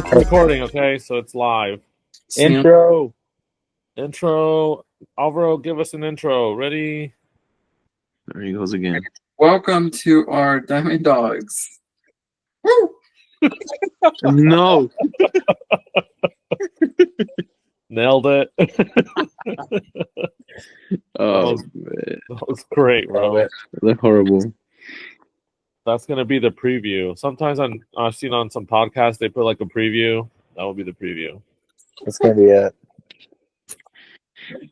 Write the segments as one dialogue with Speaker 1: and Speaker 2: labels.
Speaker 1: It's recording, okay? So it's live.
Speaker 2: Intro.
Speaker 1: Alvaro, give us an intro. Ready?
Speaker 3: There he goes again.
Speaker 2: Welcome to our Diamond Dogs. Woo!
Speaker 3: No.
Speaker 1: Nailed it.
Speaker 3: Oh,
Speaker 1: was-
Speaker 3: man.
Speaker 1: That was great, bro.
Speaker 3: They're horrible.
Speaker 1: That's gonna be the preview. Sometimes I've seen on some podcasts they put like a preview. That will be the preview.
Speaker 4: That's gonna be it.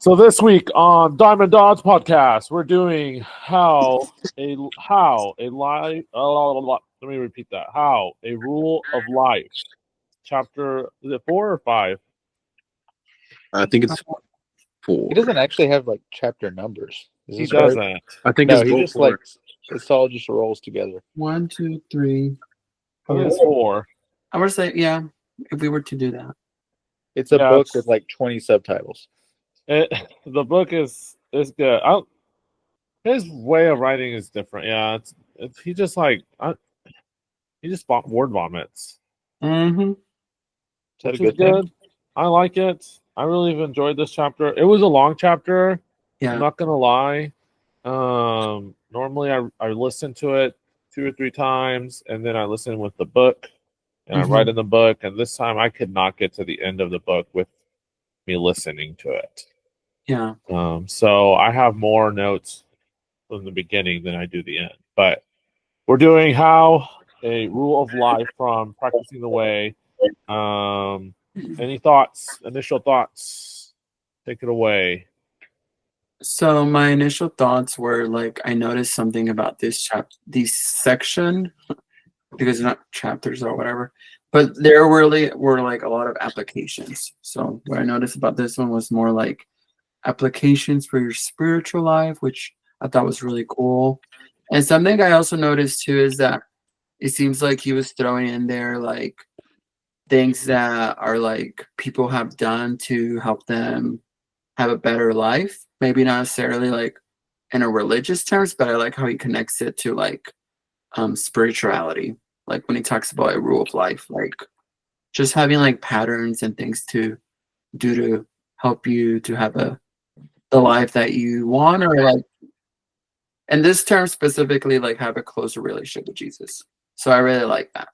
Speaker 1: So this week on Diamond Dogs podcast, we're doing how a life. Let me repeat that. How a rule of life. Chapter, is it 4 or 5?
Speaker 3: I think it's 4.
Speaker 4: He doesn't actually have like chapter numbers. Is
Speaker 1: He
Speaker 4: this right?
Speaker 1: doesn't.
Speaker 3: I think
Speaker 4: No,
Speaker 3: it's
Speaker 4: he
Speaker 3: both
Speaker 4: just
Speaker 3: 4.
Speaker 4: like it's all just rolls together.
Speaker 2: 1, 2, 3.
Speaker 1: I think it's 4.
Speaker 2: I would say, yeah, if we were to do that.
Speaker 4: It's a
Speaker 1: Yeah,
Speaker 4: book
Speaker 1: it's-
Speaker 4: with like 20 subtitles.
Speaker 1: The book is good. His way of writing is different. Yeah, it's he just like he just word vomits.
Speaker 2: Mm-hmm.
Speaker 4: Is that a
Speaker 1: Which
Speaker 4: good
Speaker 1: is
Speaker 4: thing?
Speaker 1: good. I like it. I really have enjoyed this chapter. It was a long chapter. I'm
Speaker 2: Yeah.
Speaker 1: not gonna lie. Normally I listen to it 2 or 3 times, and then I listen with the book, and I write in the book. And this time I could not get to the end of the book with me listening to it.
Speaker 2: Yeah.
Speaker 1: So I have more notes from the beginning than I do the end. But we're doing how a rule of life from Practicing the Way. Any thoughts? Initial thoughts? Take it away.
Speaker 2: So my initial thoughts were like I noticed something about this section because they're not chapters or whatever, but there really were like a lot of applications. So what I noticed about this one was more like applications for your spiritual life, which I thought was really cool. And something I also noticed too is that it seems like he was throwing in there like things that are like people have done to help them have a better life. Maybe not necessarily like in a religious terms, but I like how he connects it to like spirituality. Like when he talks about a rule of life, like just having like patterns and things to do to help you to have the life that you want, or like in this term specifically, like have a closer relationship with Jesus. So I really like that.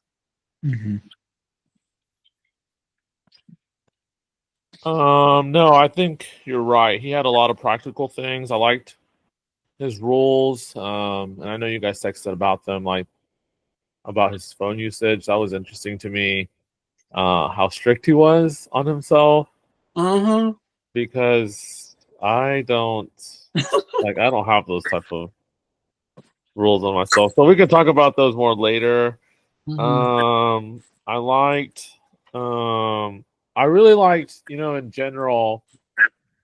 Speaker 1: No, I think you're right. He had a lot of practical things. I liked his rules. And I know you guys texted about them, like about his phone usage. That was interesting to me. How strict he was on himself, because I don't like I don't have those type of rules on myself. So we can talk about those more later. I really liked, in general,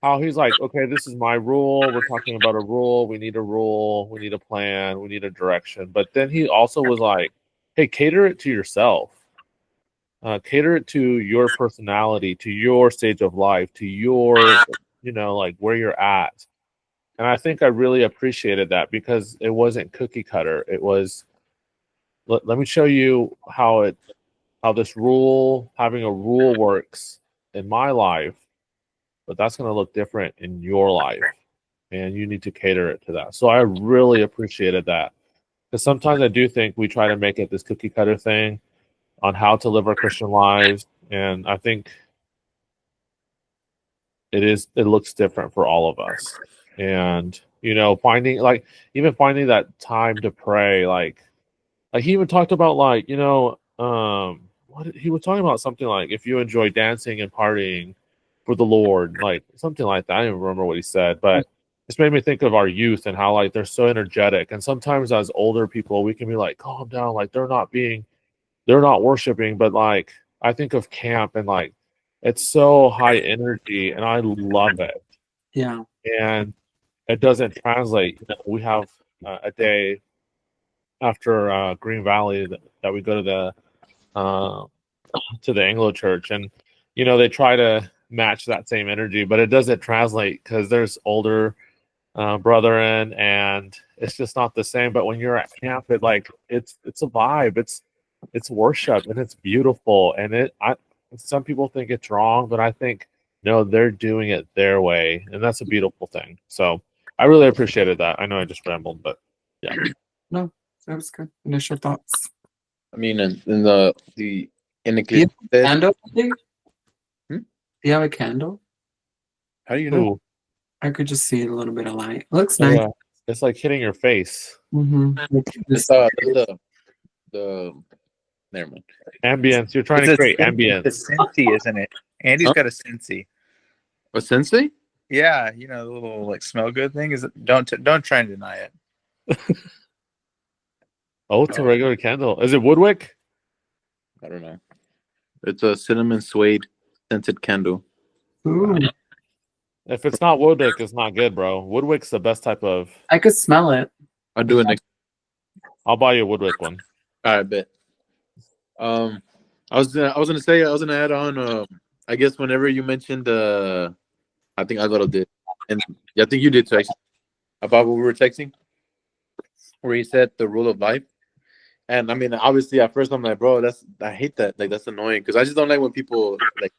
Speaker 1: how he's like, okay, this is my rule. We're talking about a rule. We need a rule. We need a plan. We need a direction. But then he also was like, hey, cater it to yourself. Cater it to your personality, to your stage of life, to your, like where you're at. And I think I really appreciated that because it wasn't cookie cutter. It was, let me show you how this rule, having a rule works in my life, but that's going to look different in your life. And you need to cater it to that. So I really appreciated that. Because sometimes I do think we try to make it this cookie cutter thing on how to live our Christian lives. And I think it looks different for all of us. And, finding that time to pray, like he even talked about he was talking about something like if you enjoy dancing and partying for the Lord, like something like that. I don't even remember what he said, but it's made me think of our youth and how like they're so energetic. And sometimes as older people, we can be like, calm down, like they're not worshiping. But like I think of camp and like it's so high energy and I love it.
Speaker 2: Yeah.
Speaker 1: And it doesn't translate. We have a day after Green Valley that we go to the Anglo Church, and they try to match that same energy, but it doesn't translate because there's older brethren, and it's just not the same. But when you're at camp, it's a vibe. it's worship and it's beautiful, and some people think it's wrong, but I think no, they're doing it their way, and that's a beautiful thing. So I really appreciated that. I know I just rambled, but
Speaker 2: No, that was good. Initial thoughts.
Speaker 4: I mean, in the in
Speaker 2: Do you have a
Speaker 4: Ecclesiastes,
Speaker 2: candle? Dave?
Speaker 4: Hmm?
Speaker 2: Do you have a candle?
Speaker 4: how do you know?
Speaker 1: ooh,
Speaker 2: I could just see a little bit of light. Looks
Speaker 1: yeah,
Speaker 2: nice.
Speaker 1: it's like hitting your face.
Speaker 2: Mm-hmm.
Speaker 4: It's the never mind.
Speaker 1: Ambience. You're trying
Speaker 4: It's
Speaker 1: to
Speaker 4: a
Speaker 1: create
Speaker 4: It's a
Speaker 1: ambience.
Speaker 4: Scentsy, isn't it? Andy's
Speaker 3: Huh?
Speaker 4: got a Scentsy.
Speaker 3: A sensei?
Speaker 4: Yeah, you know the little like smell good thing. Is it? Don't try and deny it.
Speaker 1: Oh, it's a regular candle. Is it Woodwick?
Speaker 3: I don't know. It's a cinnamon suede scented candle.
Speaker 2: Ooh,
Speaker 1: If it's not Woodwick, it's not good, bro. Woodwick's the best type of.
Speaker 2: I could smell it.
Speaker 3: I'll do it next.
Speaker 1: I'll buy you a Woodwick one.
Speaker 3: All right, bet. I was gonna add on. I guess whenever you mentioned, I think Alvaro did, and I think you did too, actually, about what we were texting, where he said the rule of life. And I mean, obviously, at first I'm like, bro, I hate that. Like, that's annoying because I just don't like when people like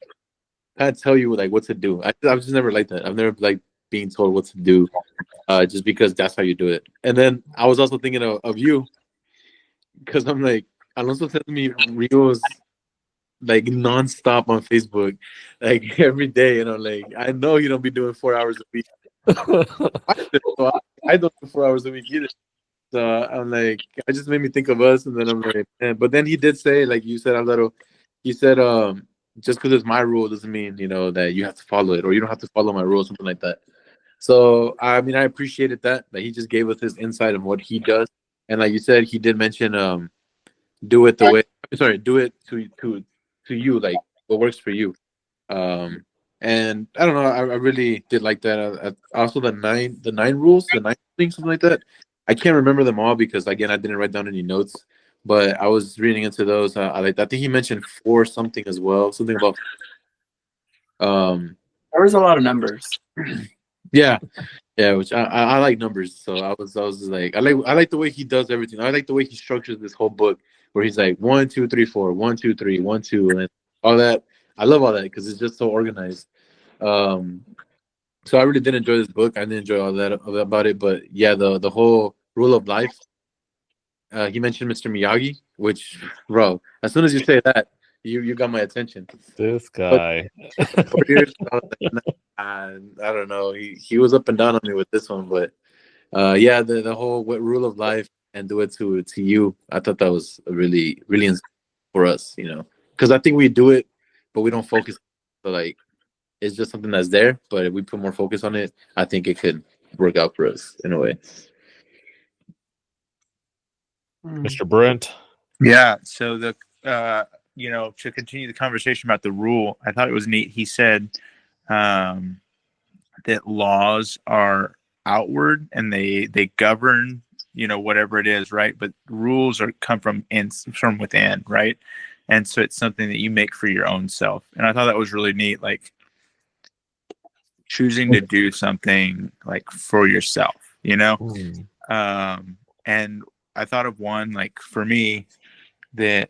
Speaker 3: kind of tell you like what to do. I've just never liked that. I've never like being told what to do, just because that's how you do it. And then I was also thinking of you because I'm like, Alonso sends me reels like nonstop on Facebook, like every day, and I'm like, I know you don't be doing 4 hours a week. I don't do 4 hours a week either. So I'm like, it just made me think of us, and then I'm like, man. But then he did say, like you said, Alvaro, he said, just because it's my rule doesn't mean that you have to follow it, or you don't have to follow my rule, something like that. So I mean, I appreciated that he just gave us his insight on what he does, and like you said, he did mention do it the way, sorry, do it to you, like what works for you. And I don't know, I really did like that. Also the nine rules, the nine things, something like that. I can't remember them all because again I didn't write down any notes, but I was reading into those. I think he mentioned four something as well, something about
Speaker 2: There was a lot of numbers.
Speaker 3: yeah, which I like numbers, so I was just like, I like the way he does everything. I like the way he structures this whole book, where he's like 1 2 3 4 1 2 3 1 2 and all that. I love all that because it's just so organized. So I really did enjoy this book. I didn't enjoy all that about it, but yeah, the whole rule of life. He mentioned Mr. Miyagi, which, bro, as soon as you say that, you got my attention.
Speaker 1: This guy.
Speaker 3: Warriors, I don't know. He was up and down on me with this one, but yeah, the whole rule of life and do it to you. I thought that was really really for us, because I think we do it, but we don't focus. So like, it's just something that's there. But if we put more focus on it, I think it could work out for us in a way.
Speaker 1: Mr. Brent.
Speaker 4: Yeah. So to continue the conversation about the rule, I thought it was neat. He said that laws are outward and they govern, whatever it is, right? But rules come from within, right? And so it's something that you make for your own self. And I thought that was really neat, like choosing to do something like for yourself,
Speaker 1: Mm.
Speaker 4: And I thought of one, like for me, that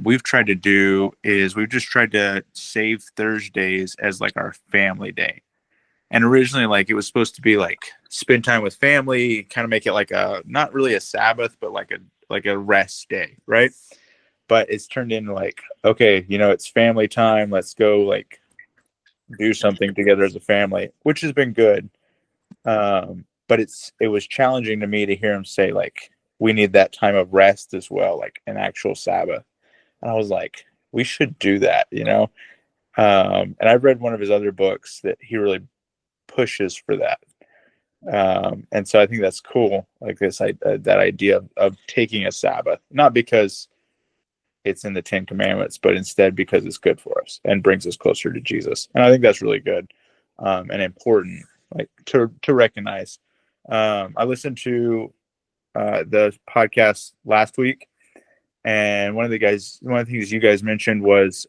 Speaker 4: we've tried to do is we've just tried to save Thursdays as like our family day. And originally, like, it was supposed to be like spend time with family, kind of make it like not really a Sabbath, but like a rest day, right? But it's turned into like, okay, it's family time. Let's go like do something together as a family, which has been good. But it was challenging to me to hear him say like, we need that time of rest as well, like an actual Sabbath. And I was like, we should do that, And I've read one of his other books that he really pushes for that. And so I think that's cool, like that idea of taking a Sabbath, not because it's in the 10 Commandments, but instead because it's good for us and brings us closer to Jesus. And I think that's really good and important, like to recognize. I listened to the podcast last week, and one of the things you guys mentioned was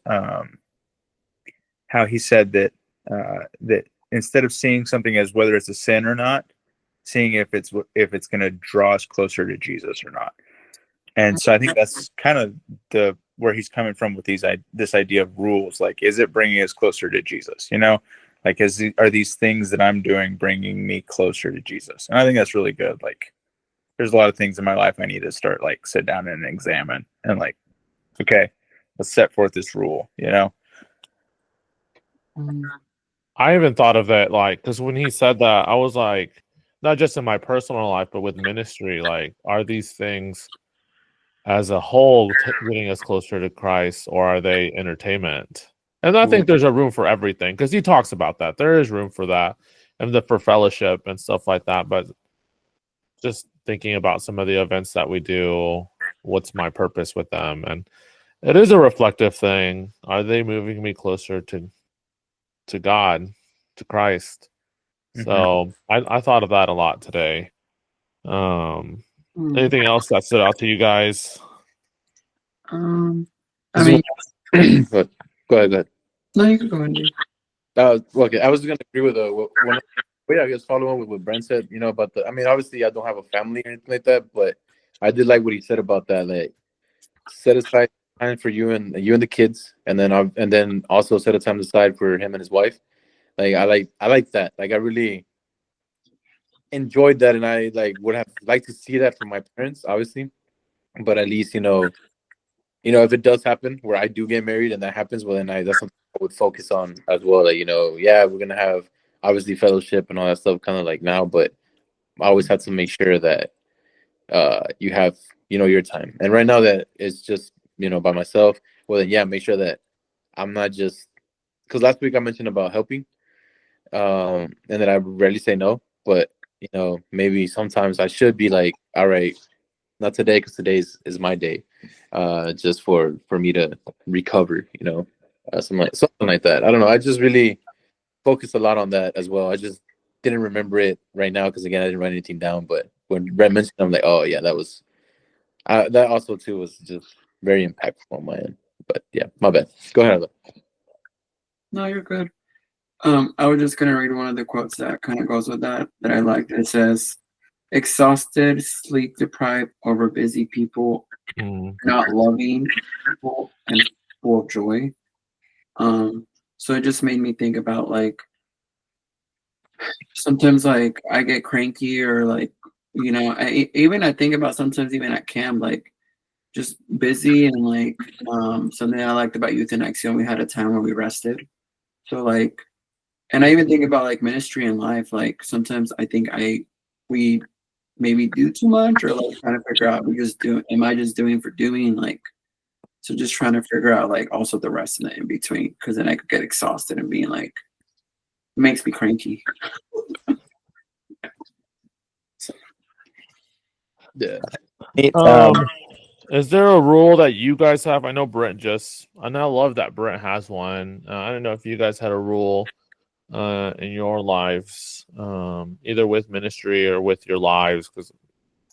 Speaker 4: how he said that that instead of seeing something as whether it's a sin or not, seeing if it's going to draw us closer to Jesus or not. And so I think that's kind of the where he's coming from with this idea of rules. Like, is it bringing us closer to Jesus? You know, like are these things that I'm doing bringing me closer to Jesus? And I think that's really good. Like, there's a lot of things in my life I need to start like sit down and examine and like, okay, let's set forth this rule. You know.
Speaker 2: Mm,
Speaker 1: I even thought of it like because when he said that, I was like, not just in my personal life, but with ministry. Like, are these things as a whole getting us closer to Christ, or are they entertainment? And I think there's a room for everything because he talks about that. There is room for that, and for fellowship and stuff like that. But just thinking about some of the events that we do, what's my purpose with them? And it is a reflective thing. Are they moving me closer to God, to Christ? So I thought of that a lot today.
Speaker 2: mm.
Speaker 1: Anything else that stood out to you guys?
Speaker 2: I mean,
Speaker 3: But go ahead.
Speaker 2: no, you can go ahead. Dude.
Speaker 3: Okay, I was gonna agree with I guess follow on with what Brent said. You know about I mean, obviously, I don't have a family or anything like that, but I did like what he said about that. Like, set aside time for you and the kids, and then also set a time aside for him and his wife. Like, I like that. Like, I really enjoyed that, and I like would have liked to see that from my parents, obviously. But at least if it does happen where I do get married and that happens, well, then that's something I would focus on as well. Like, yeah, we're gonna have obviously fellowship and all that stuff, kind of like now, but I always have to make sure that you have your time. And right now that it's just by myself. Well, then yeah, make sure that I'm not just because last week I mentioned about helping, and that I rarely say no, but maybe sometimes I should be like, all right, not today because today is my day, just for me to recover, something like that. I don't know. I just really focused a lot on that as well. I just didn't remember it right now because again I didn't write anything down. But when Brett mentioned it, I'm like, oh yeah, that also too was just very impactful on my end. But yeah, my bad. Go ahead.
Speaker 2: No, you're good. I was just gonna read one of the quotes that kind of goes with that I liked. It says, "Exhausted, sleep deprived, over busy people, not loving people, and full of joy." So it just made me think about like sometimes like I get cranky or like I think about sometimes even at camp like just busy and like something I liked about Youth in Action, we had a time where we rested. So like, and I even think about like ministry and life. Like sometimes I think we maybe do too much or like trying to figure out am I just doing for doing like, so just trying to figure out like also the rest of the in between because then I could get exhausted and being like, it makes me cranky.
Speaker 3: Yeah.
Speaker 1: Is there a rule that you guys have? I know and I love that Brent has one. I don't know if you guys had a rule in your lives, either with ministry or with your lives, because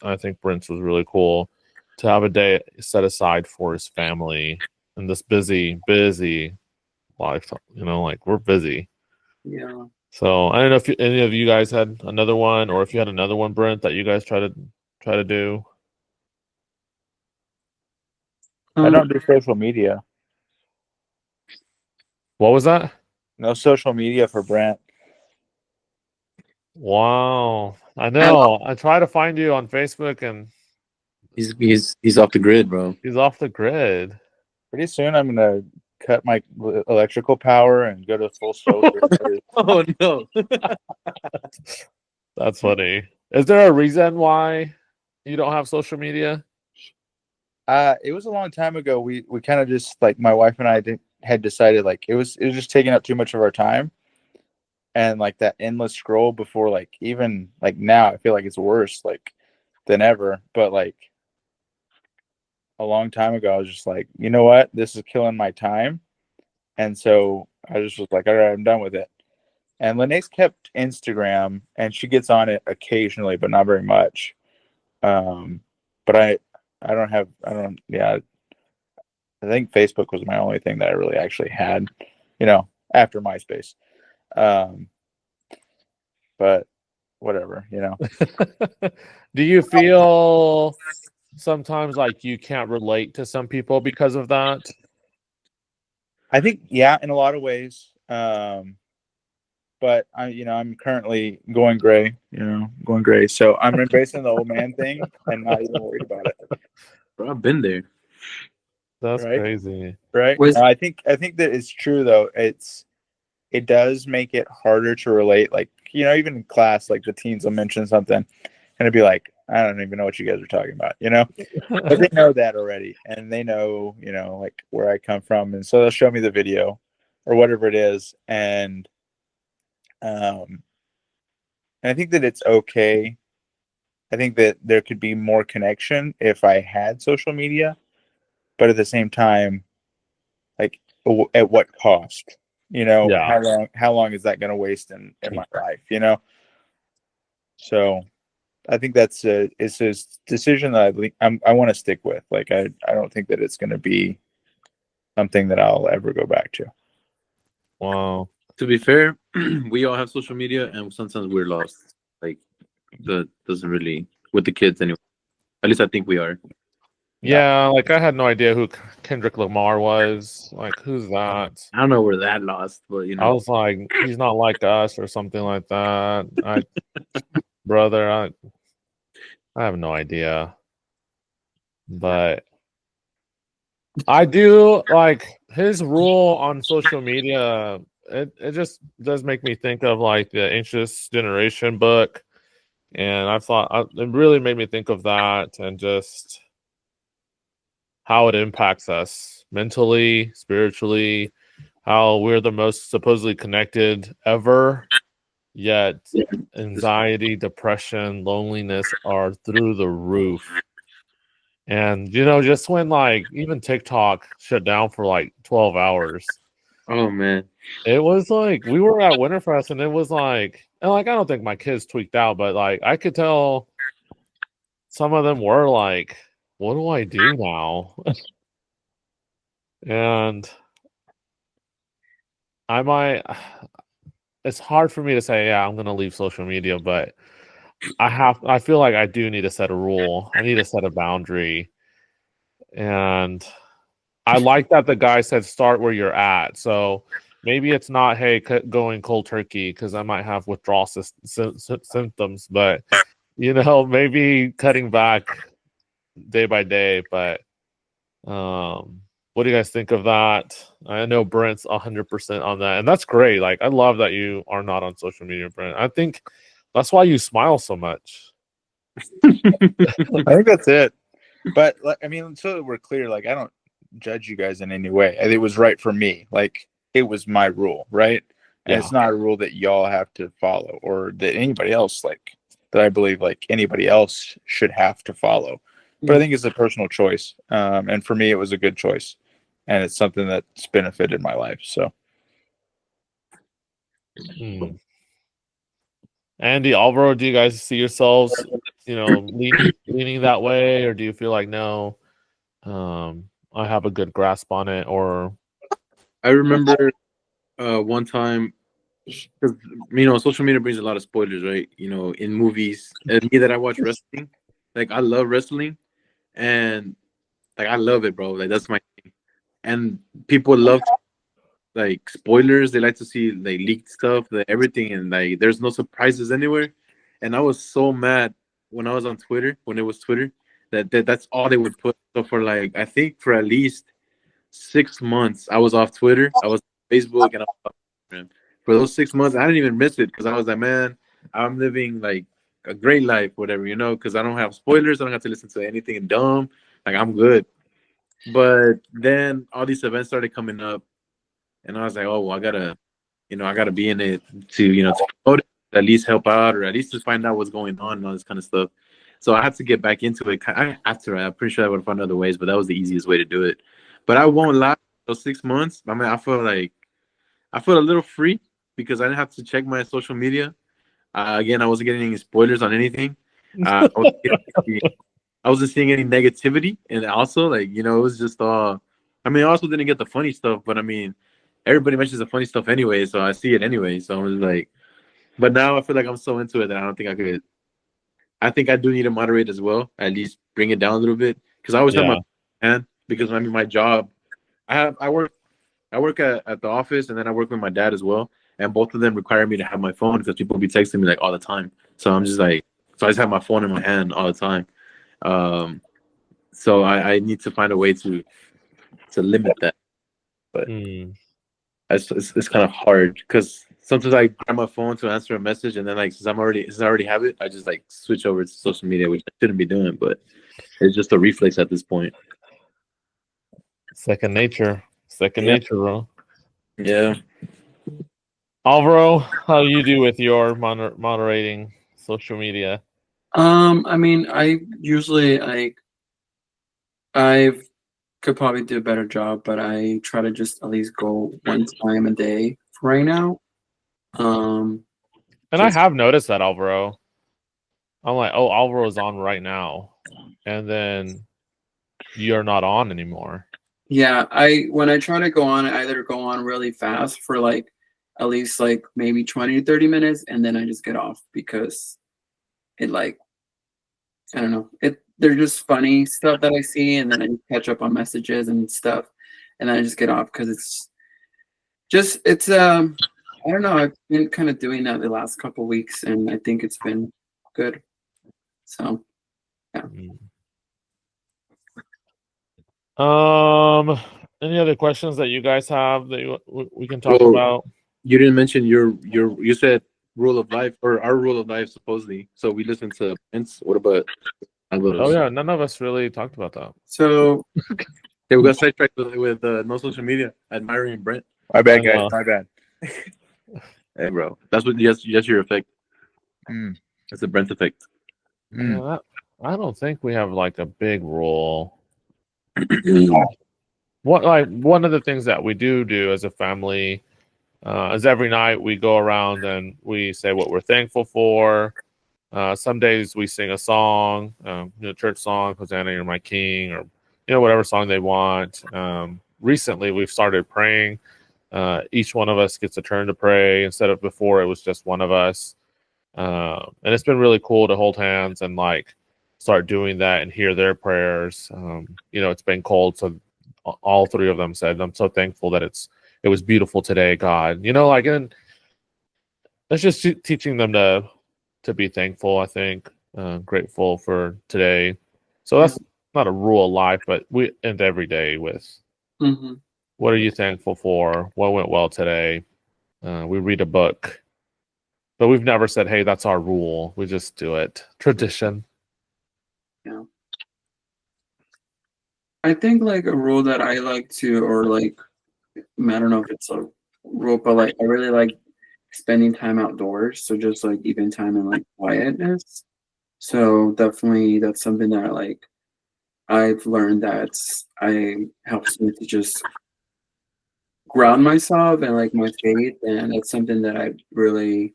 Speaker 1: I think Brent's was really cool to have a day set aside for his family in this busy life. Like we're busy.
Speaker 2: Yeah.
Speaker 1: So I don't know if any of you guys had another one, or if you had another one, Brent, that you guys try to do.
Speaker 4: I don't do social media.
Speaker 1: What was that?
Speaker 4: No social media for Brent.
Speaker 1: Wow, I know. I try to find you on Facebook, and
Speaker 3: He's off the grid, bro.
Speaker 1: he's off the grid.
Speaker 4: Pretty soon, I'm gonna cut my electrical power and go to full solar.
Speaker 3: Oh no.
Speaker 1: That's funny. Is there a reason why you don't have social media?
Speaker 4: It was a long time ago. We kind of just like my wife and I had decided like it was just taking up too much of our time, and like that endless scroll before like even like now I feel like it's worse like than ever. But like a long time ago, I was just like, you know what, this is killing my time, and so I just was like, all right, I'm done with it. And Linae's kept Instagram, and she gets on it occasionally, but not very much. But I don't. Yeah, I think Facebook was my only thing that I really actually had, after MySpace. But whatever.
Speaker 1: Do you feel sometimes like you can't relate to some people because of that?
Speaker 4: I think, yeah, in a lot of ways. But I'm currently going gray, going gray. So I'm embracing the old man thing and not even worried about it.
Speaker 3: Bro, I've been there.
Speaker 1: That's
Speaker 4: Right.
Speaker 1: crazy.
Speaker 4: Right.
Speaker 2: Was-
Speaker 4: I think that it's true though. It does make it harder to relate. Like, even in class, like the teens will mention something and it'd be like, I don't even know what you guys are talking about, but they know that already. And they know, like where I come from. And so they'll show me the video or whatever it is. And I think that it's okay. I think that there could be more connection if I had social media, but at the same time, like at what cost?
Speaker 1: Yeah.
Speaker 4: How long is that going to waste in my life? So I think it's a decision that I want to stick with. Like I don't think that it's going to be something that I'll ever go back to.
Speaker 1: Wow.
Speaker 3: To be fair, we all have social media, and sometimes we're lost. Like, that doesn't really with the kids anyway. At least I think we are.
Speaker 1: Yeah, like I had no idea who Kendrick Lamar was. Like, who's that?
Speaker 3: I don't know we're that lost, but
Speaker 1: I was like, he's not like us or something like that. Brother, I have no idea. But I do like his rule on social media. It just does make me think of like the Anxious Generation book. And it really made me think of that and just how it impacts us mentally, spiritually, how we're the most supposedly connected ever, yet anxiety, depression, loneliness are through the roof. And just when like even TikTok shut down for like 12 hours,
Speaker 3: oh man,
Speaker 1: it was like we were at Winterfest and it was like, and like I don't think my kids tweaked out, but like I could tell some of them were like, what do I do now? And it's hard for me to say, yeah, I'm gonna leave social media, but I feel like I do need to set a rule. I need to set a boundary. And I like that the guy said start where you're at. So maybe it's not, hey, going cold turkey because I might have withdrawal symptoms, but maybe cutting back day by day. But what do you guys think of that? I know Brent's 100% on that, and that's great. Like, I love that you are not on social media, Brent. I think that's why you smile so much.
Speaker 4: I think that's it. But I mean, so that we're clear, like I don't judge you guys in any way. It was right for me. Like it was my rule, right? And it's not a rule that y'all have to follow or that anybody else that I believe like anybody else should have to follow. But I think it's a personal choice. And for me it was a good choice. And it's something that's benefited my life. So
Speaker 1: Andy, Alvaro, do you guys see yourselves, leaning that way, or do you feel like no, I have a good grasp on it? Or
Speaker 3: I remember one time, because social media brings a lot of spoilers, right? In movies, and me that I watch wrestling, like I love wrestling, and like I love it, bro. Like that's my thing. And people love like spoilers. They like to see like leaked stuff, like everything, and like there's no surprises anywhere. And I was so mad when I was on Twitter, when it was Twitter, that's all they would put. So for like I think for at least 6 months, I was off Twitter, I was on Facebook, and I was off Instagram. For those 6 months, I didn't even miss it because I was like, man, I'm living like a great life, whatever, because I don't have spoilers, I don't have to listen to anything dumb. Like I'm good. But then all these events started coming up, and I was like, oh, well, I gotta be in it to promote it, at least help out, or at least just find out what's going on and all this kind of stuff. So I had to get back into it. I'm pretty sure I would have found other ways, but that was the easiest way to do it. But I won't lie, those 6 months, I mean, I felt a little free because I didn't have to check my social media. Again, I wasn't getting any spoilers on anything. I wasn't seeing any negativity, and also it was just I mean, I also didn't get the funny stuff, but I mean, everybody mentions the funny stuff anyway, so I see it anyway. So I was like, but now I feel like I'm so into it that I don't think I could. I think I do need to moderate as well, at least bring it down a little bit because I always have
Speaker 1: Yeah.
Speaker 3: my hand because I mean my job. I work at the office and then I work with my dad as well, and both of them require me to have my phone because people be texting me like all the time. So I'm just like, so I just have my phone in my hand all the time. So I need to find a way to limit that, but
Speaker 1: Mm.
Speaker 3: it's kind of hard because sometimes I grab my phone to answer a message and then like since I already have it, I just like switch over to social media, which I shouldn't be doing, but it's just a reflex at this point.
Speaker 1: Second nature. Second
Speaker 3: Yeah.
Speaker 1: nature, bro.
Speaker 3: Yeah.
Speaker 1: Alvaro, how do you do with your moderating social media?
Speaker 2: I mean, I usually I could probably do a better job, but I try to just at least go one time a day for right now.
Speaker 1: And
Speaker 2: Just-
Speaker 1: I have noticed that, Alvaro. I'm like, oh, Alvaro's on right now. And then you're not on anymore.
Speaker 2: Yeah, when I try to go on, I either go on really fast for like at least like maybe 20 to 30 minutes, and then I just get off because it like I don't know. They're just funny stuff that I see, and then I just catch up on messages and stuff, and then I just get off because it's I don't know. I've been kind of doing that the last couple weeks, and I think it's been good. So
Speaker 1: Mm. Any other questions that you guys have that we can talk
Speaker 3: Well,
Speaker 1: about?
Speaker 3: you didn't mention you said rule of life or our rule of life supposedly. So we listen to Prince. What about
Speaker 1: Oh yeah, none of us really talked about that.
Speaker 2: so
Speaker 3: Yeah, we got sidetracked with no social media, admiring Brent.
Speaker 4: My bad,
Speaker 1: I
Speaker 4: guys.
Speaker 1: know.
Speaker 4: My bad.
Speaker 3: Hey, bro, that's your effect.
Speaker 4: Mm.
Speaker 3: That's the Brent effect.
Speaker 4: Mm.
Speaker 1: Yeah, I don't think we have like a big rule. One of the things that we do as a family is every night we go around and we say what we're thankful for. Some days we sing a song, church song, Hosanna, You're My King, or whatever song they want. Recently, we've started praying. Each one of us gets a turn to pray instead of before it was just one of us. And it's been really cool to hold hands and like start doing that and hear their prayers. It's been cold, so all three of them said, "I'm so thankful that it was beautiful today, God." And that's just teaching them to be thankful. I think grateful for today. So that's not a rule of life, but we end every day with
Speaker 2: mhm.
Speaker 1: what are you thankful for? What went well today? We read a book. But we've never said, hey, that's our rule. We just do it. Tradition.
Speaker 2: I think like a rule that I like to, or like I don't know if it's a rule, but like I really like spending time outdoors. So just like even time and like quietness. So definitely that's something that like I've learned that I helps me to just ground myself and like my faith, and it's something that I really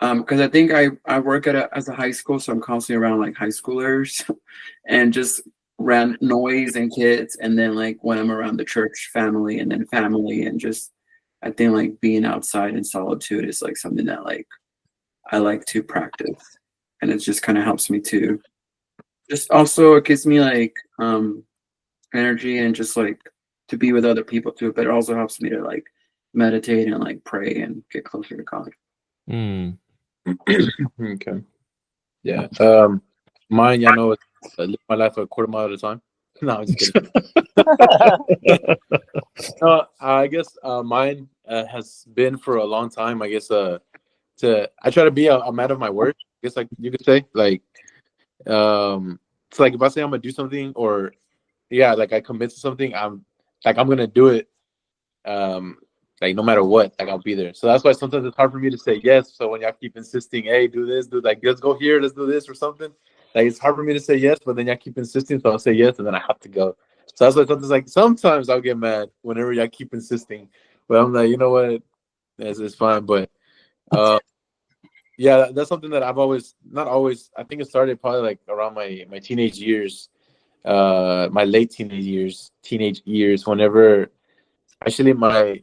Speaker 2: because I think I work as a high school, so I'm constantly around like high schoolers and just around noise and kids, and then like when I'm around the church family and then family, and just I think like being outside in solitude is like something that like I like to practice, and it just kind of helps me to just also it gives me like energy and just like to be with other people too, but it also helps me to like meditate and like pray and get closer to God.
Speaker 1: Mm.
Speaker 3: Okay. Yeah. Mine, I know, is live my life a quarter mile at a time. No, I'm just kidding. I guess mine has been for a long time. I guess I try to be a man of my word. I guess like you could say like it's like if I say I'm gonna do something or like I commit to something, I'm gonna do it. Like no matter what, like I'll be there. So that's why sometimes it's hard for me to say yes. So when y'all keep insisting, hey, do this, do like let's go here, let's do this or something. Like it's hard for me to say yes, but then y'all keep insisting, so I'll say yes, and then I have to go. So that's why sometimes I'll get mad whenever y'all keep insisting. But I'm like, you know what? It's fine. But yeah, that's something that I've always not always. I think it started probably like around my teenage years, my late teenage years. Whenever actually my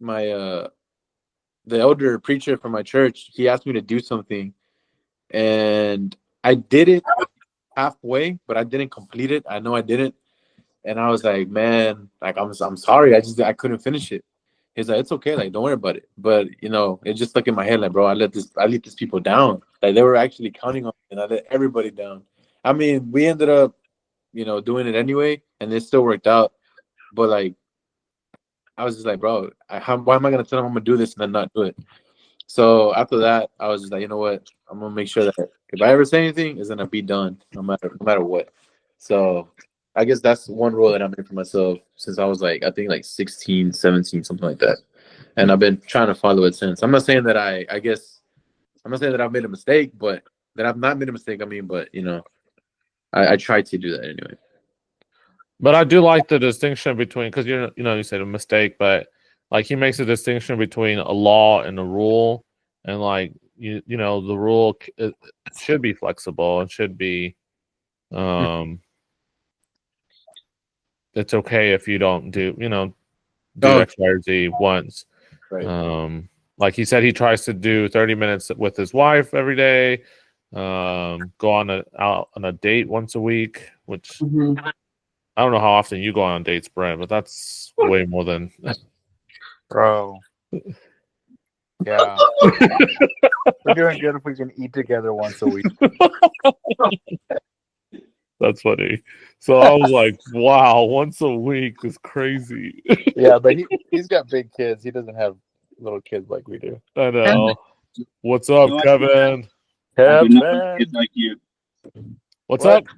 Speaker 3: the elder preacher from my church, he asked me to do something, and I did it, halfway, but I didn't complete it. I know I didn't, and I was like, man, like I'm sorry, I couldn't finish it. He's like, it's okay, like don't worry about it. But it just stuck in my head, like, bro, I let these people down. Like they were actually counting on me, and I let everybody down. I mean, we ended up, doing it anyway, and it still worked out. But like, I was just like, bro, why am I gonna tell them I'm gonna do this and then not do it? So after that, I was just like, you know what? I'm gonna make sure that if I ever say anything, it's gonna be done, no matter what. So I guess that's one rule that I made for myself since I was like, I think like 16, 17, something like that. And I've been trying to follow it since. I'm not saying that I'm not saying that I've made a mistake, but that I've not made a mistake. I mean, but I tried to do that anyway.
Speaker 1: But I do like the distinction between, because you said a mistake, but like he makes a distinction between a law and a rule, and like the rule it should be flexible and should be, it's okay if you don't do X, Y, or Z once.
Speaker 3: Right.
Speaker 1: Like he said, he tries to do 30 minutes with his wife every day. Go out on a date once a week, which.
Speaker 2: Mhm.
Speaker 1: I don't know how often you go on dates, Brent, but that's way more than.
Speaker 4: Bro. Yeah. We're doing good if we can eat together once a week.
Speaker 1: That's funny. So I was like, wow, once a week is crazy.
Speaker 4: Yeah, but he's got big kids. He doesn't have little kids like we do.
Speaker 1: I know. What's up,
Speaker 5: No, I-
Speaker 1: Kevin?
Speaker 5: I do not have
Speaker 4: Kevin.
Speaker 5: kids like you.
Speaker 1: What's
Speaker 4: What?
Speaker 1: up?
Speaker 5: Can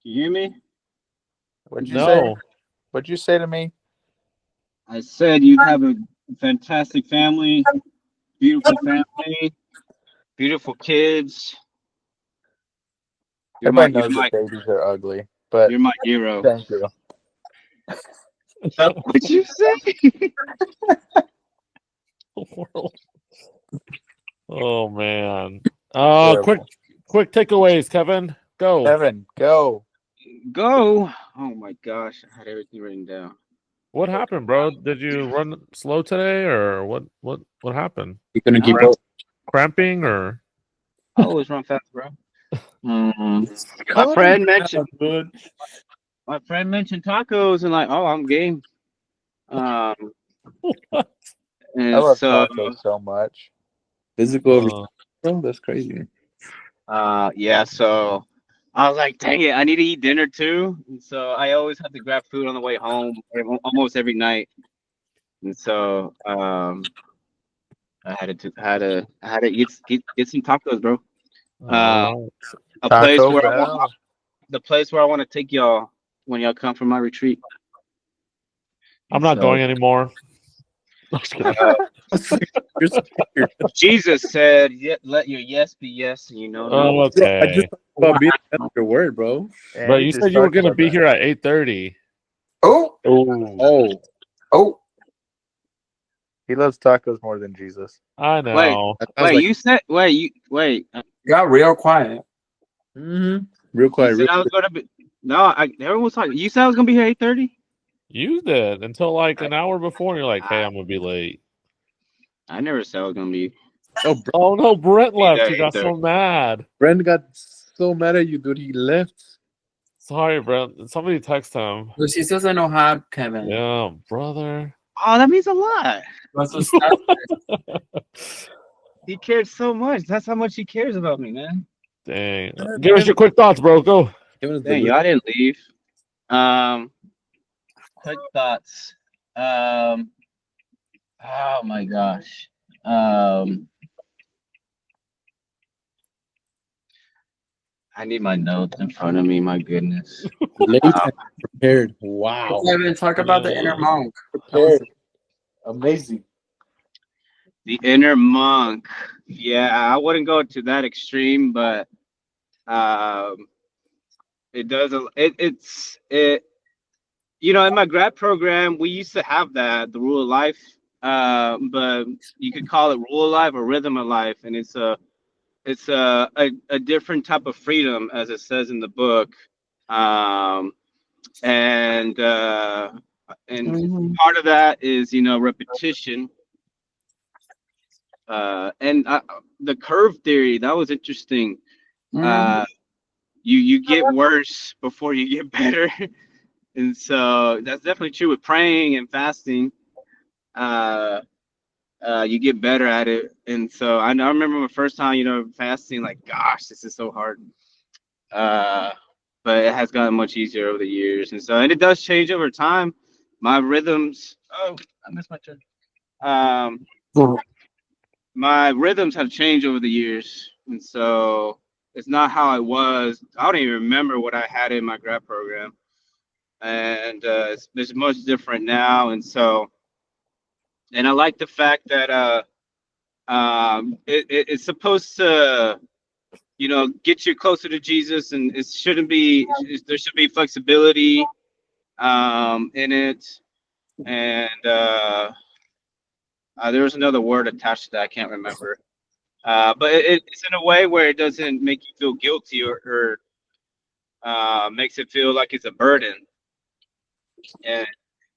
Speaker 5: you hear me?
Speaker 4: What'd you say?
Speaker 1: No.
Speaker 4: What'd you say to me?
Speaker 5: I said you have a fantastic family, beautiful family, beautiful kids.
Speaker 4: Everybody knows that babies are ugly, but
Speaker 5: You're my hero.
Speaker 4: thank you.
Speaker 5: What'd you say?
Speaker 1: Oh man.
Speaker 4: Terrible.
Speaker 1: Quick takeaways, Kevin. Go.
Speaker 4: Kevin, go.
Speaker 5: Go. Oh my gosh, I had everything written down.
Speaker 1: What happened, bro? Did you run slow today, or what happened?
Speaker 3: You couldn't keep
Speaker 5: No.
Speaker 3: up.
Speaker 1: Cramping, or
Speaker 5: I always run fast, bro. My friend mentioned tacos and like, oh, I'm game.
Speaker 4: I
Speaker 5: And
Speaker 4: love
Speaker 5: so
Speaker 4: tacos so much.
Speaker 3: Physical. That's crazy.
Speaker 5: yeah, so I was like, dang it, I need to eat dinner too. And so I always have to grab food on the way home almost every night. And so I had to get some tacos, bro. A place
Speaker 4: Taco
Speaker 5: where
Speaker 4: Bell.
Speaker 5: the place where I want to take y'all when y'all come from my retreat.
Speaker 1: I'm not going anymore.
Speaker 3: You're scared.
Speaker 5: Jesus said, let your yes be yes, and no.
Speaker 1: Oh,
Speaker 3: I
Speaker 1: okay.
Speaker 3: just thought about being your word, bro.
Speaker 1: But you said you were going to be here at 8:30.
Speaker 2: Oh,
Speaker 3: Oh,
Speaker 4: He loves tacos more than Jesus.
Speaker 1: I know.
Speaker 5: Wait.
Speaker 2: got real quiet.
Speaker 3: Real quiet.
Speaker 5: You said I was gonna be. No, everyone was talking. You said I was gonna be here 8:30.
Speaker 1: You did until like an hour before. And you're like, hey, I'm going to be late.
Speaker 5: I never said I was gonna be.
Speaker 1: Oh, no. Brent left.
Speaker 5: there,
Speaker 1: He got so mad.
Speaker 3: Brent got so mad at you, dude. He left.
Speaker 1: Sorry, Brent. Somebody text him.
Speaker 2: But she doesn't know how, Kevin.
Speaker 1: Yeah, brother.
Speaker 5: Oh, that means a lot.
Speaker 2: That's what's up.
Speaker 5: He cared so much. That's how much he cares about me, man.
Speaker 1: Dang. Give us your quick thoughts, bro. Go.
Speaker 5: Dang, y'all didn't leave. Quick thoughts. Oh my gosh. I need my notes in front of me. My goodness.
Speaker 3: Late and prepared. Wow.
Speaker 2: Kevin, talk about the inner monk.
Speaker 3: Prepared. Amazing.
Speaker 5: The inner monk. Yeah, I wouldn't go to that extreme, but it does. It's in my grad program, we used to have the rule of life, but you could call it rule of life or rhythm of life, and it's a different type of freedom, as it says in the book, and part of that is repetition, and the curve theory, that was interesting. you get worse before you get better. And so that's definitely true with praying and fasting. Uh, you get better at it. And so I remember my first time, fasting, like, gosh, this is so hard. Uh, but it has gotten much easier over the years. And it does change over time. My rhythms, oh, I missed my turn. Um, my rhythms have changed over the years. And so it's not how I was. I don't even remember what I had in my grad program. And it's much different now. And I like the fact that it's supposed to, get you closer to Jesus, and it shouldn't be. There should be flexibility in it, and there was another word attached to that. I can't remember. But it's in a way where it doesn't make you feel guilty or makes it feel like it's a burden. And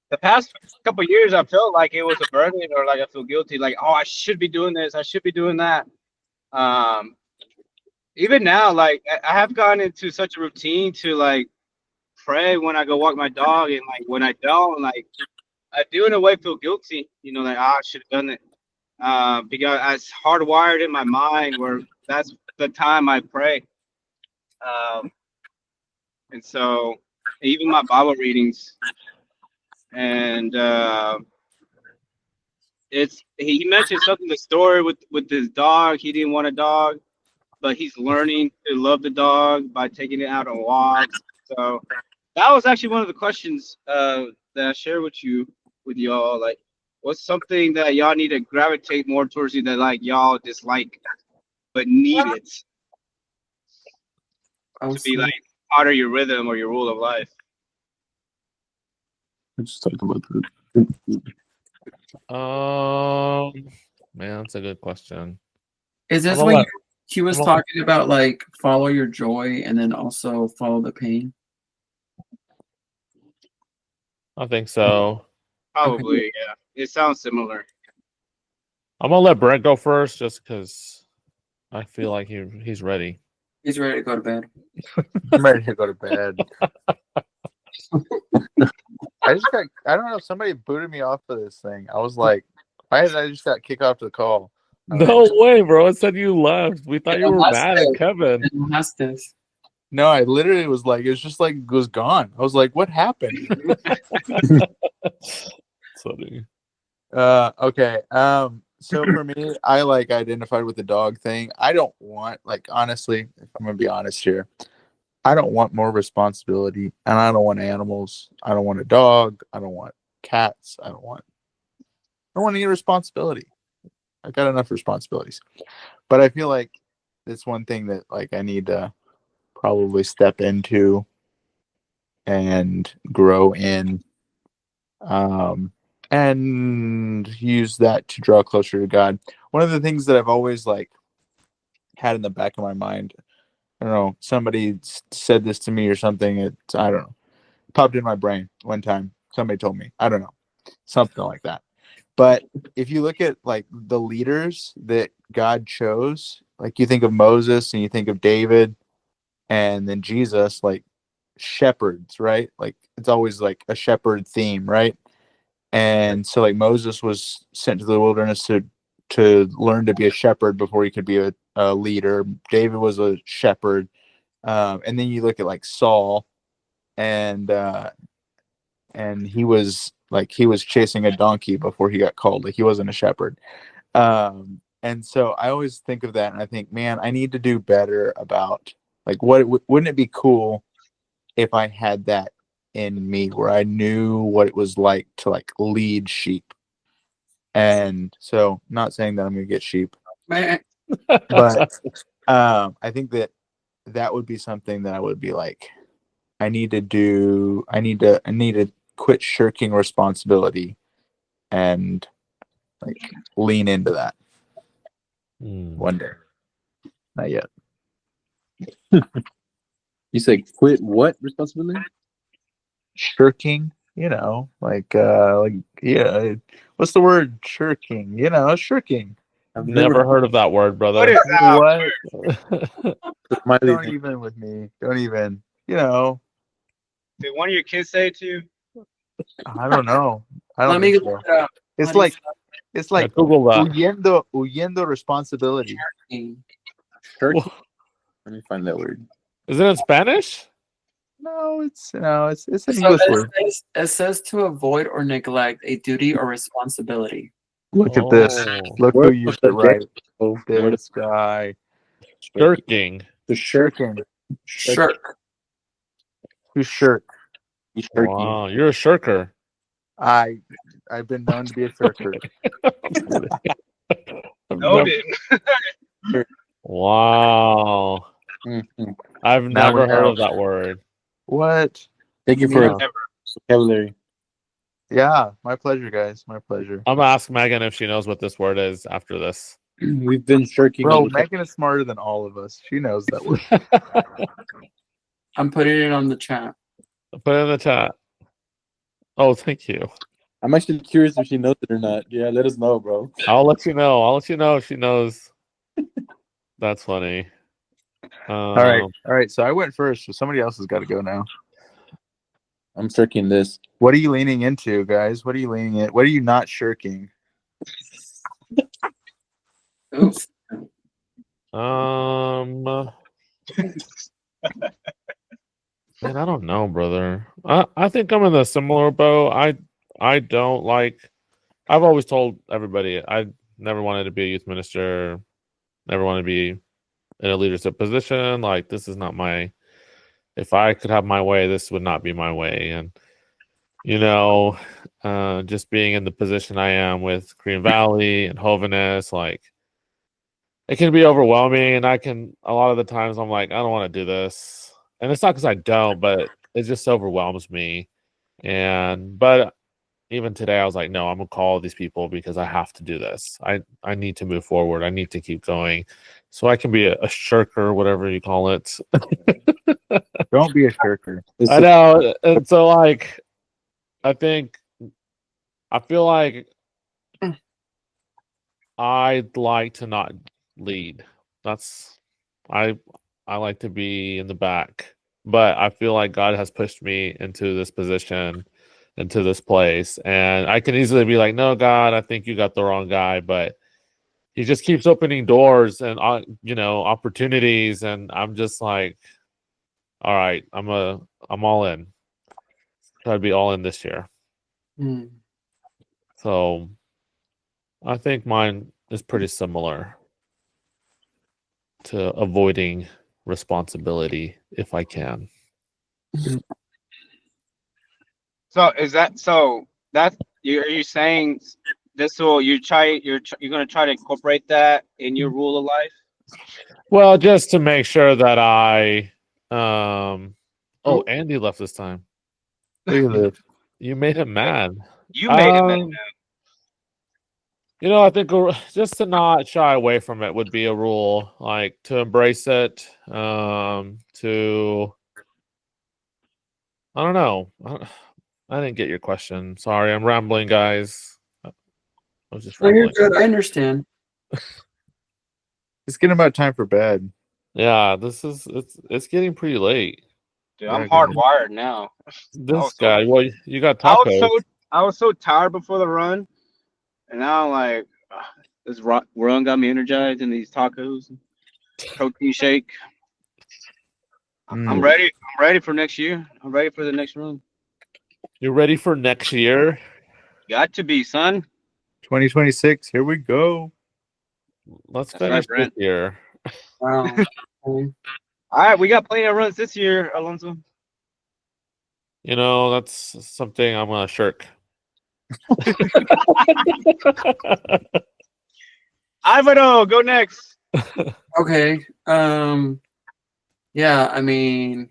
Speaker 5: the past couple of years, I felt like it was a burden, or like I feel guilty, like, oh, I should be doing this, I should be doing that. Even now, like I have gotten into such a routine to like pray when I go walk my dog, and like when I don't, like I do in a way feel guilty, like, I should have done it. Because it's hardwired in my mind where that's the time I pray. And so even my Bible readings, and he mentioned something, the story with his dog. He didn't want a dog, but he's learning to love the dog by taking it out on walks. So that was actually one of the questions that I shared with y'all. Like, what's something that y'all need to gravitate more towards, you that like y'all dislike but need it to be like part of your rhythm or your rule of life?
Speaker 3: I'm just talking about
Speaker 1: Man, that's a good question.
Speaker 2: Is this
Speaker 1: I'm
Speaker 2: when
Speaker 1: gonna
Speaker 2: he was
Speaker 1: I'm gonna-
Speaker 2: talking about like follow your joy and then also follow the pain?
Speaker 1: I think so.
Speaker 5: Probably, yeah. It sounds similar.
Speaker 1: I'm gonna let Brent go first, just because I feel like he's ready.
Speaker 2: He's ready to go to bed.
Speaker 3: I'm ready to go to bed. I don't know, somebody booted me off of this thing. I was like, why did I just got kicked off the call?
Speaker 1: No way, bro! It said you left. We thought you were
Speaker 2: Last
Speaker 1: mad
Speaker 2: day.
Speaker 1: at Kevin.
Speaker 2: And that's this.
Speaker 3: No, I literally was like, it's just like it was gone. I was like, what happened?
Speaker 1: Funny.
Speaker 3: Okay. So for me, I like identified with the dog thing. I don't want, like, honestly, if I'm gonna be honest here, I don't want more responsibility, and I don't want animals. I don't want a dog. I don't want cats. I don't want any responsibility. I got enough responsibilities. But I feel like it's one thing that like I need to probably step into and grow in, and use that to draw closer to God. One of the things that I've always like had in the back of my mind, I don't know, somebody said this to me or something. I don't know, popped in my brain one time. Somebody told me, I don't know, something like that. But if you look at like the leaders that God chose, like you think of Moses and you think of David and then Jesus, like shepherds, right? Like it's always like a shepherd theme, right? And so like Moses was sent to the wilderness to learn to be a shepherd before he could be a leader. David was a shepherd. And then you look at like Saul, and he was chasing a donkey before he got called. Like he wasn't a shepherd. And so I always think of that, and I think, man, I need to do better about like wouldn't it be cool if I had that in me where I knew what it was like to like lead sheep. And so, not saying that I'm gonna get sheep,
Speaker 2: Man,
Speaker 3: but I think that would be something that I would be like, I need to quit shirking responsibility and like lean into that one day. Not yet.
Speaker 6: You say quit what responsibility?
Speaker 3: Shirking, like yeah, what's the word? Shirking, shirking. I've
Speaker 1: Never heard of that word, brother.
Speaker 5: What is that?
Speaker 4: What?
Speaker 3: Smiley
Speaker 4: Don't
Speaker 3: thing.
Speaker 4: even with me. Don't even. You know,
Speaker 5: Did one of your kids say it to you?
Speaker 4: I don't know. I don't
Speaker 2: Let me
Speaker 4: think
Speaker 2: look
Speaker 4: so.
Speaker 2: it up.
Speaker 4: It's
Speaker 2: How do you
Speaker 4: like it's like
Speaker 1: Google that.
Speaker 4: huyendo responsibility.
Speaker 2: say-
Speaker 3: Shirking? Let me find that word.
Speaker 1: Is it in Spanish?
Speaker 4: No, it's an
Speaker 2: So
Speaker 4: English word.
Speaker 2: it says to avoid or neglect a duty or responsibility.
Speaker 4: Look at this.
Speaker 1: Oh.
Speaker 4: Look who
Speaker 3: Word
Speaker 4: used
Speaker 3: of
Speaker 4: it
Speaker 3: the
Speaker 4: right.
Speaker 3: day. Oh, word of
Speaker 4: This guy.
Speaker 1: Shirking.
Speaker 3: the shirk.
Speaker 4: Shirking.
Speaker 2: Shirk.
Speaker 4: Who's shirk?
Speaker 3: He's shirking.
Speaker 1: Wow, you're a shirker.
Speaker 4: I've been known to be a shirker.
Speaker 5: Noted.
Speaker 1: Wow.
Speaker 3: Mhm.
Speaker 1: I've
Speaker 4: Now we
Speaker 1: never heard
Speaker 4: know.
Speaker 1: of that word.
Speaker 4: What?
Speaker 3: Thank you
Speaker 2: Yeah.
Speaker 3: for
Speaker 5: Never.
Speaker 3: vocabulary.
Speaker 4: Yeah, my pleasure, guys. My pleasure.
Speaker 1: I'm gonna ask Megan if she knows what this word is after this.
Speaker 3: We've been shirking.
Speaker 4: Bro,
Speaker 3: all the time.
Speaker 4: Megan is smarter than all of us. She knows that word.
Speaker 2: I'm putting it on the chat.
Speaker 1: Put it in the chat. Oh, thank you.
Speaker 3: I'm actually curious if she knows it or not. Yeah, let us know, bro.
Speaker 1: I'll let you know. I'll let you know if she knows. That's funny.
Speaker 4: All right. So I went first, so somebody else has got to go now.
Speaker 3: I'm shirking this.
Speaker 4: What are you leaning into, guys? What are you leaning in? What are you not shirking?
Speaker 2: Oops.
Speaker 1: Man, I don't know, brother. I think I'm in the similar boat. I don't like. I've always told everybody I never wanted to be a youth minister. Never want to be in a leadership position. Like, this is not my. If I could have my way, this would not be my way. And just being in the position I am with Green Valley and Hoviness, like, it can be overwhelming. And a lot of the times I'm like, I don't want to do this. And it's not because I don't, but it just overwhelms me. But even today I was like, no, I'm gonna call these people because I have to do this. I need to move forward. I need to keep going. So I can be a shirker, whatever you call it.
Speaker 4: Don't be a shirker.
Speaker 1: I know. And so, like, I feel like I'd like to not lead. I like to be in the back. But I feel like God has pushed me into this position, into this place. And I can easily be like, no, God, I think you got the wrong guy. But he just keeps opening doors and opportunities. And I'm just like, all right, I'm all in. Try to be all in this year.
Speaker 2: Hmm.
Speaker 1: So I think mine is pretty similar to avoiding responsibility if I can.
Speaker 5: So is that so? Are you saying this will you're gonna try to incorporate that in your rule of life?
Speaker 1: Well, just to make sure that I Andy left this time. You made him mad.
Speaker 5: You made it, man.
Speaker 1: I think just to not shy away from it would be a rule, like to embrace it, to I don't know. I didn't get your question. Sorry, I'm rambling, guys. I was just
Speaker 2: No, you're
Speaker 1: rambling.
Speaker 2: good. I understand.
Speaker 4: It's getting about time for bed.
Speaker 1: Yeah, it's getting pretty late.
Speaker 5: Dude, I'm
Speaker 4: Yeah,
Speaker 5: hardwired now.
Speaker 1: This
Speaker 5: so-
Speaker 1: guy, well, you got
Speaker 5: I
Speaker 1: tacos.
Speaker 5: was so tired before the run, and now I'm like, this run got me energized in these tacos, protein shake. I'm ready. I'm ready for next year. I'm ready for the next run.
Speaker 1: You ready for next year?
Speaker 5: Got to be, son.
Speaker 4: 2026. Here we go.
Speaker 1: Let's
Speaker 5: That's right,
Speaker 1: finish this
Speaker 5: Brent.
Speaker 1: year.
Speaker 2: Wow.
Speaker 5: All right, we got plenty of runs this year, Alonso.
Speaker 1: That's something I'm gonna shirk.
Speaker 5: Alvaro, go next.
Speaker 2: Okay. Yeah, I mean,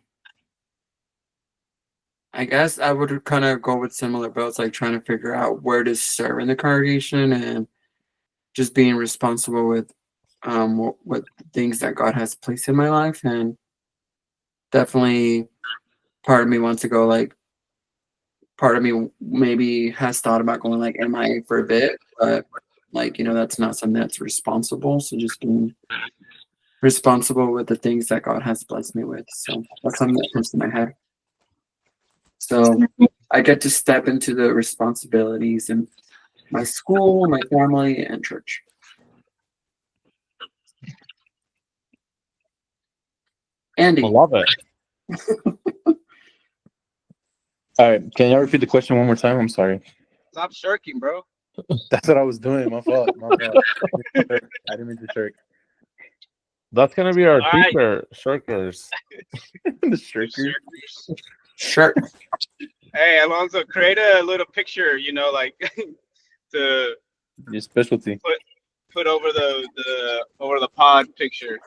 Speaker 2: I guess I would kind of go with similar boats, like trying to figure out where to serve in the congregation and just being responsible with what things that God has placed in my life. And definitely part of me wants to go, like, part of me maybe has thought about going like MIA for a bit, but like, that's not something that's responsible. So just being responsible with the things that God has blessed me with. So that's something that comes to my head. So I get to step into the responsibilities in my school, my family, and church. Andy.
Speaker 1: I love it.
Speaker 3: All right, can you repeat the question one more time? I'm sorry.
Speaker 5: Stop shirking, bro.
Speaker 3: That's what I was doing. My fault. My fault. I didn't mean to shirk.
Speaker 1: That's gonna be our
Speaker 5: All right.
Speaker 1: teacher, shirkers.
Speaker 3: The shirker.
Speaker 2: Sure.
Speaker 5: Hey, Alonso, create a little picture, like to
Speaker 3: Your specialty.
Speaker 5: put over the pod picture.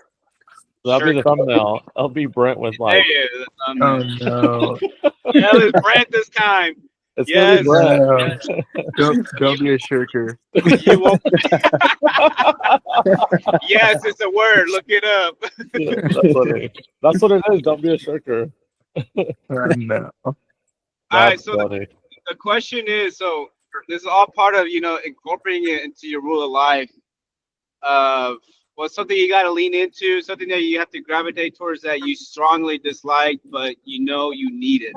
Speaker 1: That'll be the
Speaker 5: Shirk.
Speaker 1: thumbnail. It'll be Brent with
Speaker 5: There
Speaker 1: like.
Speaker 5: he is.
Speaker 4: no.
Speaker 5: Yeah, it's Brent this time.
Speaker 1: It's
Speaker 5: Yes.
Speaker 1: gonna be Brent.
Speaker 4: Don't be a shirker.
Speaker 5: You won't. Yes, it's a word. Look it up.
Speaker 1: That's what it is. Don't be a shirker.
Speaker 4: No.
Speaker 5: All right,
Speaker 1: That's
Speaker 5: so
Speaker 1: funny.
Speaker 5: the question is, so this is all part of incorporating it into your rule of life. What's something you got to lean into, something that you have to gravitate towards that you strongly dislike, but you need it.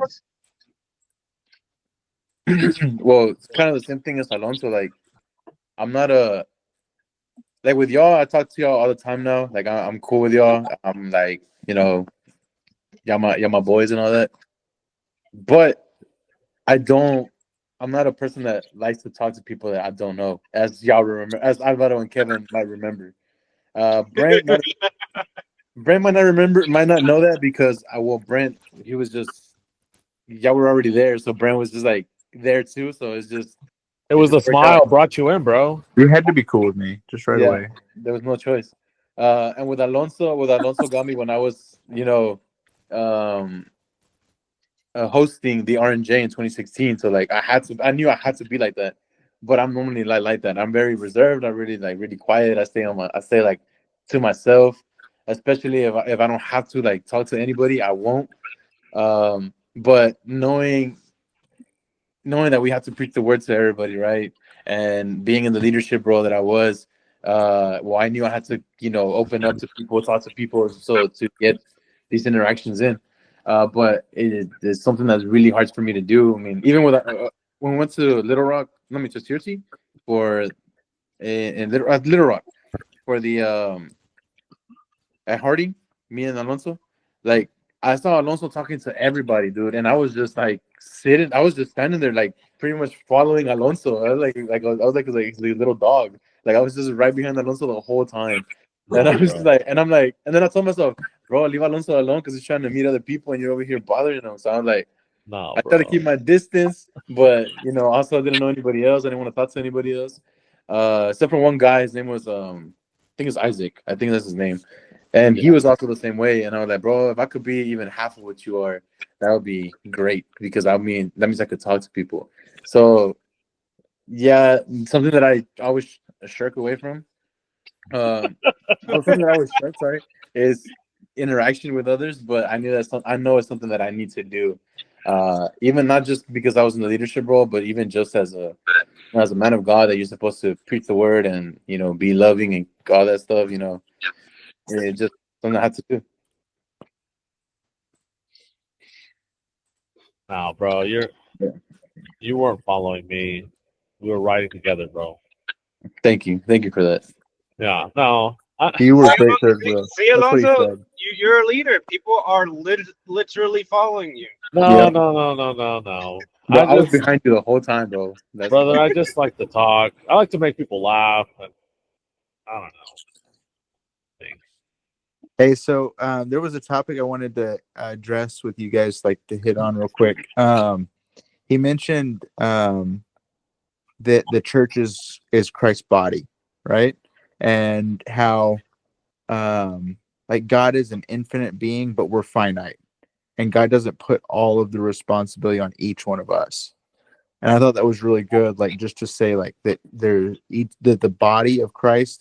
Speaker 3: Well, it's kind of the same thing as Alonso. Like, I'm not like with y'all. I talk to y'all all the time now. Like, I'm cool with y'all. I'm like, y'all my boys and all that. But I'm not a person that likes to talk to people that I don't know, as y'all remember, as Alvaro and Kevin might remember. Brent might not know that because Brent, he was just, y'all were already there, so Brent was just like there too. So it
Speaker 1: The
Speaker 3: just worked
Speaker 1: smile
Speaker 3: out.
Speaker 1: brought you in, bro.
Speaker 4: You had to be cool with me just right
Speaker 3: Yeah.
Speaker 4: away.
Speaker 3: There was no choice. And with Alonso got me when I was, hosting the RNJ in 2016. So like I knew I had to be like that. But I'm normally like that. I'm very reserved. I'm really quiet. I stay like to myself, especially if I don't have to like talk to anybody, I won't. But knowing that we have to preach the word to everybody, right? And being in the leadership role that I was, I knew I had to, open up to people, talk to people, so to get these interactions in. But it's something that's really hard for me to do. I mean, even when we went to Little Rock, just Jersey, for at Little Rock for the at Harding, me and Alonso, like I saw Alonso talking to everybody, dude, and I was just like sitting. I was just standing there, like pretty much following Alonso. I was like a little dog. Like I was just right behind Alonso the whole time. And I was just like, and then I told myself, bro, leave Alonso alone because he's trying to meet other people and you're over here bothering him. So I'm like,
Speaker 1: No,
Speaker 3: I try to keep my distance, but also I didn't know anybody else. I didn't want to talk to anybody else, except for one guy. His name was I think it's Isaac. I think that's his name, and he was also the same way. And I was like, bro, if I could be even half of what you are, that would be great because that means I could talk to people. So yeah, something that I always shirk away from. Something that I always shirk, is interaction with others. But I know it's something that I need to do. Even not just because I was in the leadership role, but even just as a man of God, that you're supposed to preach the word and be loving and all that stuff. It's just something I have to do.
Speaker 1: No, bro, you weren't following me. We were riding together, bro.
Speaker 3: Thank you for that.
Speaker 1: Yeah, no.
Speaker 4: You were great there, bro.
Speaker 5: See,
Speaker 4: That's what he
Speaker 5: Alonso,
Speaker 4: said.
Speaker 5: you're a leader. People are literally following you.
Speaker 1: No.
Speaker 3: But I was behind you the whole time, bro.
Speaker 1: Brother, I just like to talk. I like to make people laugh. And I don't know.
Speaker 4: Hey, so there was a topic I wanted to address with you guys, like to hit on real quick. He mentioned that the church is Christ's body, right? And how like God is an infinite being, but we're finite, and God doesn't put all of the responsibility on each one of us. And I thought that was really good, like just to say like that that the body of Christ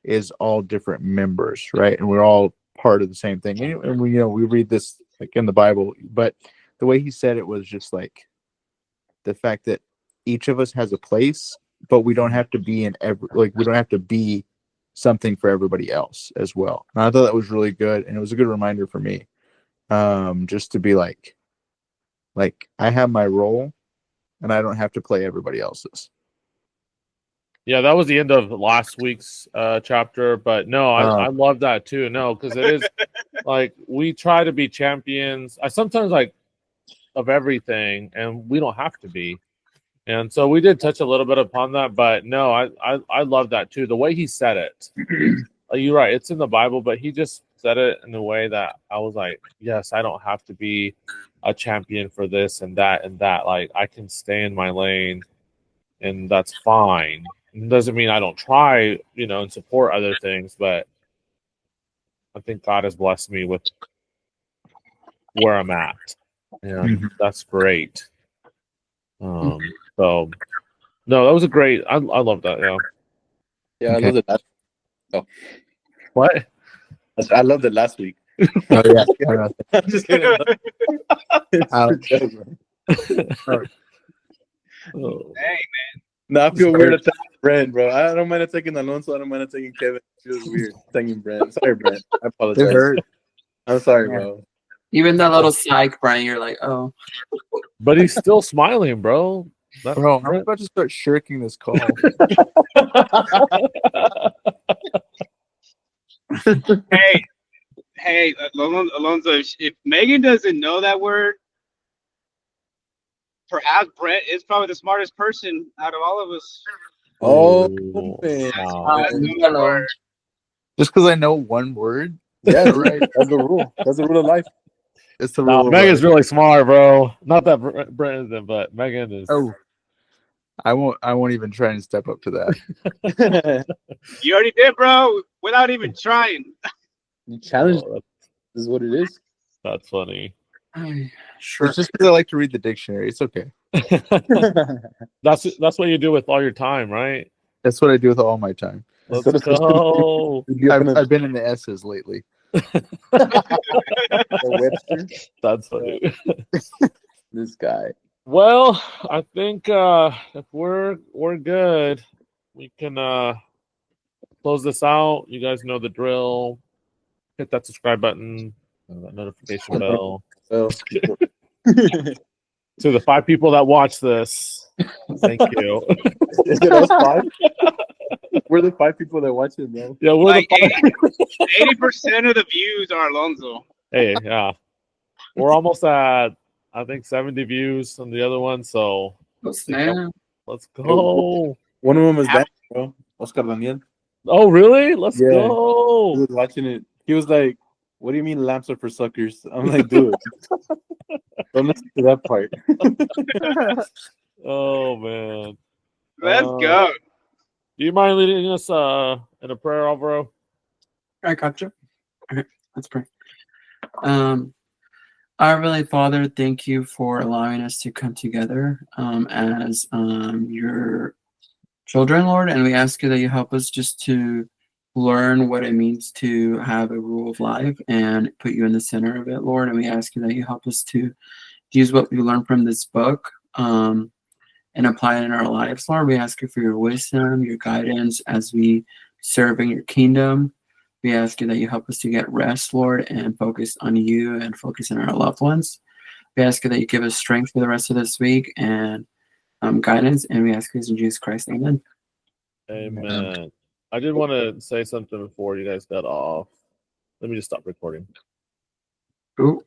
Speaker 4: is all different members, right? And we're all part of the same thing. And we read this like in the Bible, but the way he said it was just like the fact that each of us has a place but we don't have to be in every we don't have to be something for everybody else as well. And I thought that was really good, and it was a good reminder for me, just to be like I have my role, and I don't have to play everybody else's.
Speaker 1: Yeah, that was the end of last week's chapter, but no, I love that too. No, because it is like we try to be champions. I sometimes like of everything, and we don't have to be. And so we did touch a little bit upon that, but no, I love that too. The way he said it, you're right. It's in the Bible, but he just said it in a way that I was like, yes, I don't have to be a champion for this and that and that. Like I can stay in my lane, and that's fine. It doesn't mean I don't try, and support other things, but I think God has blessed me with where I'm at, and that's great. So no, that was a great. I love that. Yeah.
Speaker 3: Yeah,
Speaker 4: Okay.
Speaker 3: I love the last. Oh,
Speaker 1: What?
Speaker 3: I love the last week.
Speaker 4: Oh yeah.
Speaker 3: I'm just kidding.
Speaker 4: I'll-
Speaker 1: Oh.
Speaker 3: No, I feel weird attacking Brent, bro. I don't mind attacking Alonso. I don't mind attacking Kevin. It feels weird attacking Brent. Sorry, Brent. I
Speaker 4: It
Speaker 3: apologize.
Speaker 4: hurt.
Speaker 3: I'm sorry, bro.
Speaker 2: Even that little psych, Brian, you're like, oh.
Speaker 1: But he's still smiling, bro. That's
Speaker 4: Bro, I'm about to start shirking this call.
Speaker 5: Hey, Alonso, if Megan doesn't know that word, perhaps Brent is probably the smartest person out of all of us.
Speaker 3: Oh,
Speaker 1: Ooh,
Speaker 3: man.
Speaker 1: wow.
Speaker 5: That's the
Speaker 2: hello.
Speaker 5: word.
Speaker 4: Just because I know one word,
Speaker 3: Yeah, right. That's the rule. That's the rule of life.
Speaker 4: it's the
Speaker 1: No,
Speaker 4: rule. of
Speaker 1: Megan's
Speaker 4: life.
Speaker 1: really smart, bro. Not that Brent isn't, but Megan is.
Speaker 4: Oh, I won't even try and step up to that.
Speaker 5: You already did, bro, without even trying.
Speaker 3: You challenged.
Speaker 1: Oh,
Speaker 3: This is what it is.
Speaker 1: that's funny.
Speaker 2: Sure.
Speaker 4: It's just because I like to read the dictionary. It's okay.
Speaker 1: That's what you do with all your time, right?
Speaker 4: That's what I do with all my time.
Speaker 1: Let's
Speaker 3: Sort of
Speaker 1: go.
Speaker 4: I've been in the S's lately.
Speaker 3: Webster.
Speaker 1: That's funny.
Speaker 3: This guy.
Speaker 1: Well, I think if we're good, we can close this out. You guys know the drill. Hit that subscribe button, that notification bell.
Speaker 3: So,
Speaker 1: To the 5 people that watch this, thank you.
Speaker 3: is it us 5? We're the 5 people that watch it, bro.
Speaker 1: Yeah, we're
Speaker 5: Like
Speaker 1: the
Speaker 5: 80% of the views are Alonso.
Speaker 1: Hey, yeah. We're almost at, I think, 70 views on the other one, so
Speaker 2: Oh, snap.
Speaker 1: let's go.
Speaker 3: One of them is that, bro. Oscar Daniel.
Speaker 1: Oh, really? Let's
Speaker 3: Yeah. He
Speaker 1: go.
Speaker 3: was watching it. He was like, "What do you mean lamps are for suckers?" I'm like, "Dude, don't listen to that part."
Speaker 1: Oh, man.
Speaker 5: Let's go.
Speaker 1: Do you mind leading us in a prayer, Alvaro?
Speaker 2: I gotcha. Okay, let's pray. Our Heavenly Father, thank you for allowing us to come together as your children, Lord, and we ask you that you help us just to learn what it means to have a rule of life and put you in the center of it, Lord, and we ask you that you help us to use what we learned from this book and apply it in our lives, Lord. We ask you for your wisdom, your guidance as we serve in your kingdom. We ask you that you help us to get rest, Lord, and focus on you and focus on our loved ones. We ask you that you give us strength for the rest of this week and guidance, and we ask this in Jesus Christ. Amen.
Speaker 1: Amen. I did want to say something before you guys got off. Let me just stop recording.
Speaker 2: Ooh.